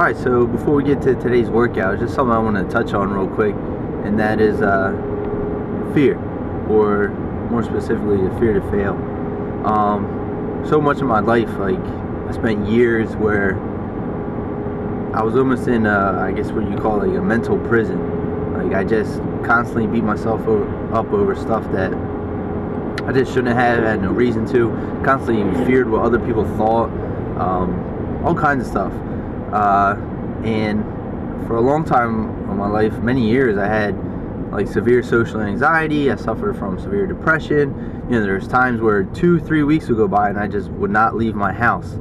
Alright, so before we get to today's workout, just something I want to touch on real quick, and that is fear, or more specifically, the fear to fail. So much of my life, like, I spent years where I was almost in, I guess what you call like a mental prison. Like, I just constantly beat myself up over stuff that I just shouldn't have, had no reason to. Constantly feared what other people thought, all kinds of stuff. And for a long time of my life, many years, I had like severe social anxiety. I suffered from severe depression. You know, there's times where 2-3 weeks would go by and I just would not leave my house.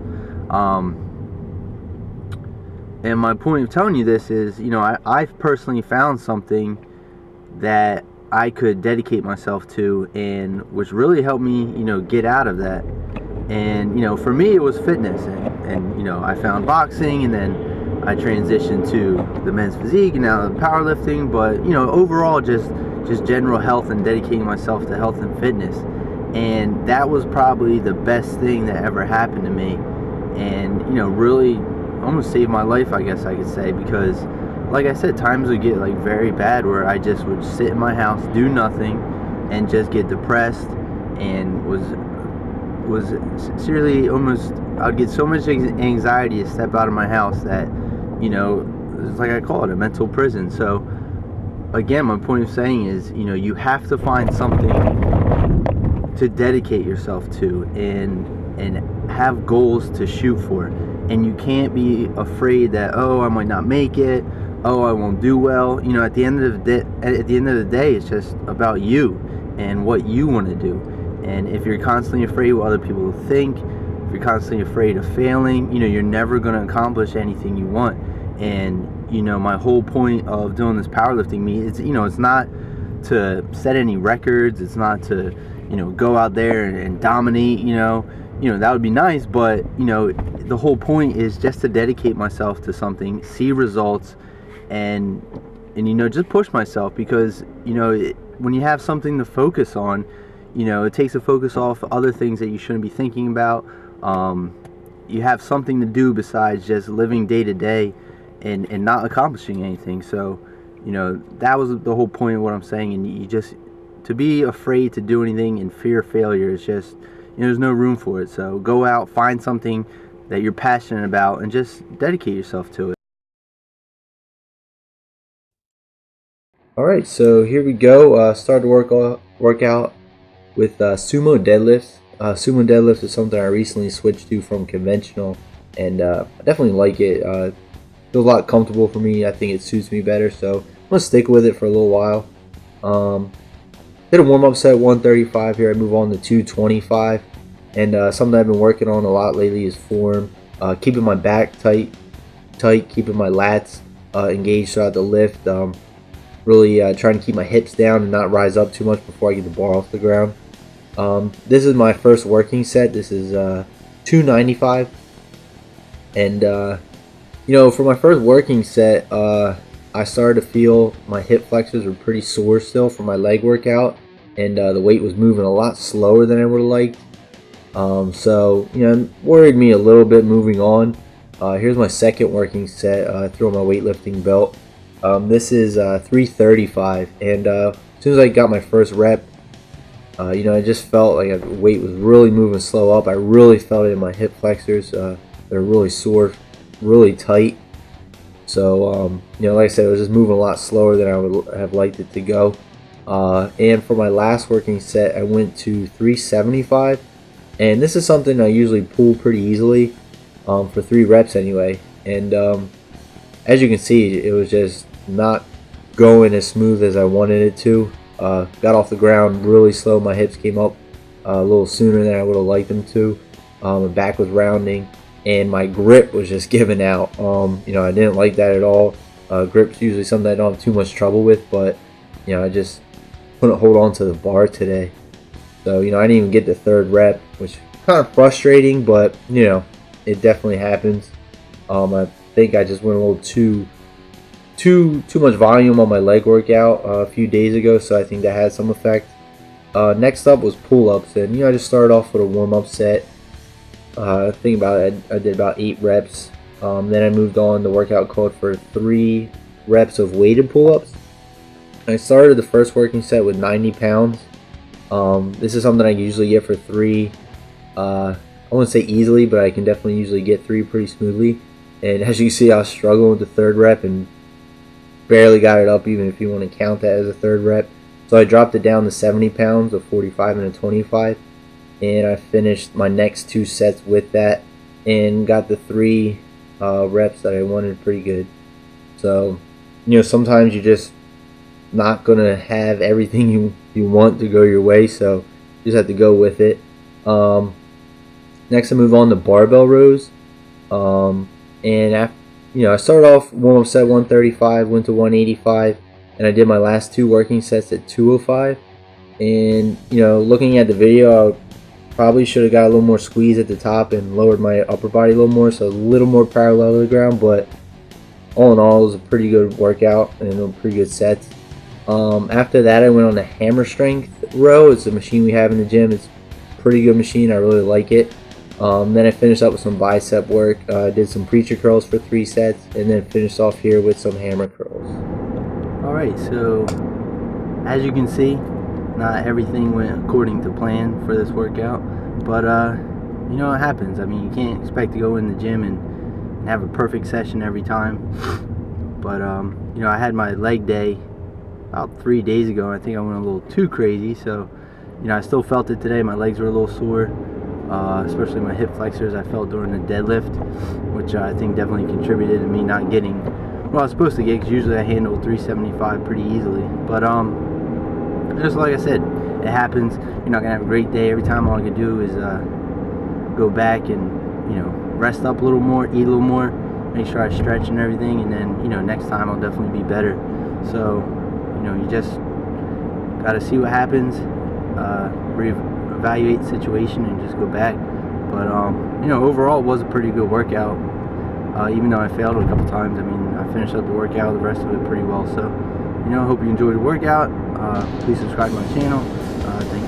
And my point of telling you this is, you know, I've personally found something that I could dedicate myself to, and which really helped me, you know, get out of that. And, you know, for me, it was fitness. And you know, I found boxing, and then I transitioned to the men's physique, and now the powerlifting. But, you know, overall, just general health and dedicating myself to health and fitness. And that was probably the best thing that ever happened to me. And, you know, really almost saved my life, I guess I could say, because like I said, times would get like very bad where I just would sit in my house, do nothing, and just get depressed, and was seriously almost, I'd get so much anxiety to step out of my house that, you know, it's like I call it a mental prison. So again, my point of saying is, you know, you have to find something to dedicate yourself to, and have goals to shoot for. And you can't be afraid that, oh, I might not make it, oh, I won't do well. You know, at the end of the day, it's just about you and what you want to do. And if you're constantly afraid what other people will think, if you're constantly afraid of failing, you know, you're never going to accomplish anything you want. And, you know, my whole point of doing this powerlifting meet, it's, you know, it's not to set any records. It's not to, you know, go out there and dominate, you know, that would be nice. But, you know, the whole point is just to dedicate myself to something, see results, and you know, just push myself, because, you know, when you have something to focus on, you know, it takes the focus off other things that you shouldn't be thinking about. You have something to do besides just living day to day and not accomplishing anything. So, you know, that was the whole point of what I'm saying. And you just, to be afraid to do anything and fear failure is just, you know, there's no room for it. So go out, find something that you're passionate about, and just dedicate yourself to it. Alright, so here we go. Start the workout with sumo deadlifts. Sumo deadlifts is something I recently switched to from conventional, and I definitely like it. Feels a lot comfortable for me. I think it suits me better, so I'm going to stick with it for a little while. Did a warm-up set 135 here. I move on to 225, and something I've been working on a lot lately is form. Keeping my back tight, keeping my lats engaged throughout the lift. Really trying to keep my hips down and not rise up too much before I get the bar off the ground. This is my first working set. This is 295, and you know, for my first working set, I started to feel my hip flexors were pretty sore still from my leg workout, and the weight was moving a lot slower than I would have liked. So, you know, it worried me a little bit moving on. Here's my second working set through my weightlifting belt. This is 335, and as soon as I got my first rep, you know, I just felt like the weight was really moving slow up. I really felt it in my hip flexors. They're really sore, really tight. So, you know, like I said, it was just moving a lot slower than I would have liked it to go. And for my last working set, I went to 375, and this is something I usually pull pretty easily for 3 reps anyway. And as you can see, it was just not going as smooth as I wanted it to. Got off the ground really slow. My hips came up a little sooner than I would have liked them to. My back was rounding, and my grip was just giving out. You know, I didn't like that at all. Grip's usually something I don't have too much trouble with, but, you know, I just couldn't hold on to the bar today. So, you know, I didn't even get the 3rd rep, which is kind of frustrating, but, you know, it definitely happens. I think I just went a little too much volume on my leg workout a few days ago, so I think that had some effect. Next up was pull-ups, and, you know, I just started off with a warm-up set. Think about it, I did about 8 reps Then I moved on. The workout called for 3 reps of weighted pull-ups. I started the first working set with 90 pounds. This is something I usually get for 3. I wouldn't say easily, but I can definitely usually get 3 pretty smoothly. And as you can see, I was struggling with the 3rd rep and barely got it up, even if you want to count that as a 3rd rep. So I dropped it down to 70 pounds, a 45 and a 25. And I finished my next 2 sets with that and got the 3 reps that I wanted pretty good. So, sometimes you're just not going to have everything you want to go your way, so you just have to go with it. Next I move on to barbell rows. And after, I started off warm-up set 135, went to 185, and I did my last 2 working sets at 205. And looking at the video, I probably should have got a little more squeeze at the top and lowered my upper body a little more, so a little more parallel to the ground. But all in all, it was a pretty good workout and pretty good sets. After that, I went on the hammer strength row. It's a machine we have in the gym. It's a pretty good machine. I really like it. Then I finished up with some bicep work. Did some preacher curls for 3 sets, and then finished off here with some hammer curls. Alright, so as you can see, not everything went according to plan for this workout, but it happens. I mean, you can't expect to go in the gym and have a perfect session every time. But I had my leg day about 3 days ago, and I think I went a little too crazy, so I still felt it today. My legs were a little sore, especially my hip flexors. I felt during the deadlift, which I think definitely contributed to me not getting what I was supposed to get, because usually I handle 375 pretty easily. But just like I said, it happens. You're not gonna have a great day every time. All I can do is go back and rest up a little more, eat a little more, make sure I stretch and everything, and then next time I'll definitely be better. So you just gotta see what happens, reevaluate the situation, and just go back. But overall it was a pretty good workout. Even though I failed a couple times, I mean, I finished up the workout, the rest of it pretty well. So I hope you enjoyed the workout. Please subscribe to my channel. Thank you.